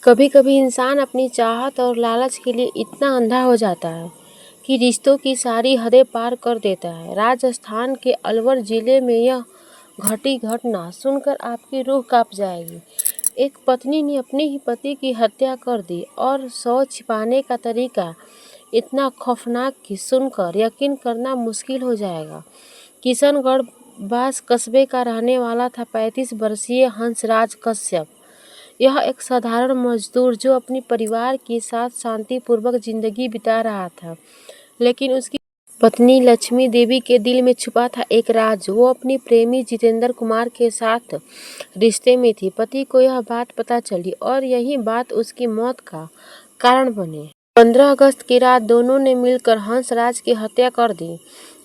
कभी कभी इंसान अपनी चाहत और लालच के लिए इतना अंधा हो जाता है कि रिश्तों की सारी हदें पार कर देता है। राजस्थान के अलवर जिले में यह घटी घटना सुनकर आपकी रूह कांप जाएगी। एक पत्नी ने अपने ही पति की हत्या कर दी और शव छिपाने का तरीका इतना खौफनाक कि सुनकर यकीन करना मुश्किल हो जाएगा। किशनगढ़ बास कस्बे का रहने वाला था 35 वर्षीय हंसराज कश्यप। यह एक साधारण मजदूर जो अपने परिवार के साथ शांतिपूर्वक जिंदगी बिता रहा था, लेकिन उसकी पत्नी लक्ष्मी देवी के दिल में छुपा था एक राज। वो अपने प्रेमी जितेंद्र कुमार के साथ रिश्ते में थी। पति को यह बात पता चली और यही बात उसकी मौत का कारण बने। 15 अगस्त की रात दोनों ने मिलकर हंसराज की हत्या कर दी।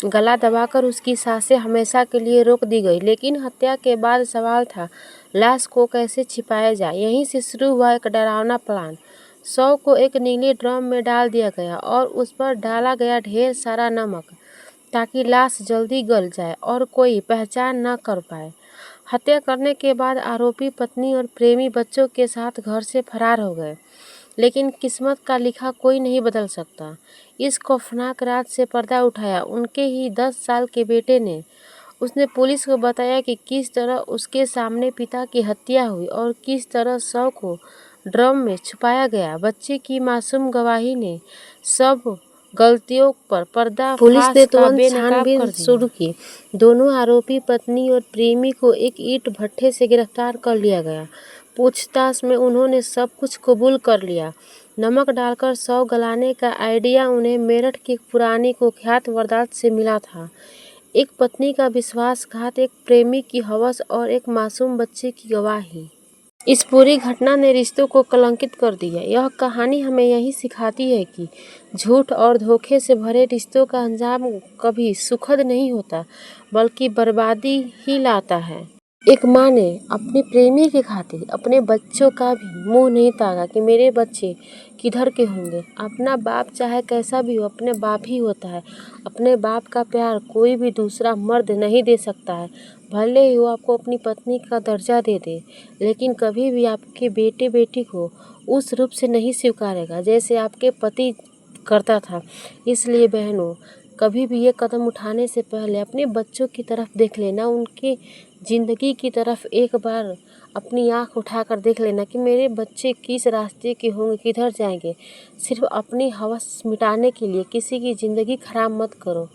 गला दबाकर उसकी सांसें हमेशा के लिए रोक दी गई। लेकिन हत्या के बाद सवाल था, लाश को कैसे छिपाया जाए। यहीं से शुरू हुआ एक डरावना प्लान। शव को एक नीले ड्रम में डाल दिया गया और उस पर डाला गया ढेर सारा नमक, ताकि लाश जल्दी गल जाए और कोई पहचान न कर पाए। हत्या करने के बाद आरोपी पत्नी और प्रेमी बच्चों के साथ घर से फरार हो गए। लेकिन किस्मत का लिखा कोई नहीं बदल सकता। इस खौफनाक रात से पर्दा उठाया उनके ही 10 साल के बेटे ने। उसने पुलिस को बताया कि किस तरह उसके सामने पिता की हत्या हुई और किस तरह शव को ड्रम में छुपाया गया। बच्चे की मासूम गवाही ने सब गलतियों पर पर्दा पुलिस ने तुरंत छानबीन शुरू की। दोनों आरोपी पत्नी और प्रेमी को एक ईंट भट्ठे से गिरफ्तार कर लिया गया। पूछताछ में उन्होंने सब कुछ कबूल कर लिया। नमक डालकर शव गलाने का आइडिया उन्हें मेरठ की पुरानी कुख्यात वारदात से मिला था। एक पत्नी का विश्वासघात, एक प्रेमी की हवस और एक मासूम बच्चे की गवाही। इस पूरी घटना ने रिश्तों को कलंकित कर दिया। यह कहानी हमें यही सिखाती है कि झूठ और धोखे से भरे रिश्तों का अंजाम कभी सुखद नहीं होता, बल्कि बर्बादी ही लाता है। एक माँ ने अपने प्रेमी के खातिर अपने बच्चों का भी मुंह नहीं ताका कि मेरे बच्चे किधर के होंगे। अपना बाप चाहे कैसा भी हो, अपने बाप ही होता है। अपने बाप का प्यार कोई भी दूसरा मर्द नहीं दे सकता है। भले ही वो आपको अपनी पत्नी का दर्जा दे दे, लेकिन कभी भी आपके बेटे बेटी को उस रूप से नहीं स्वीकारेगा जैसे आपके पति करता था। इसलिए बहनों, कभी भी ये कदम उठाने से पहले अपने बच्चों की तरफ देख लेना, उनकी ज़िंदगी की तरफ एक बार अपनी आँख उठाकर देख लेना कि मेरे बच्चे किस रास्ते के होंगे, किधर जाएंगे। सिर्फ अपनी हवस मिटाने के लिए किसी की ज़िंदगी खराब मत करो।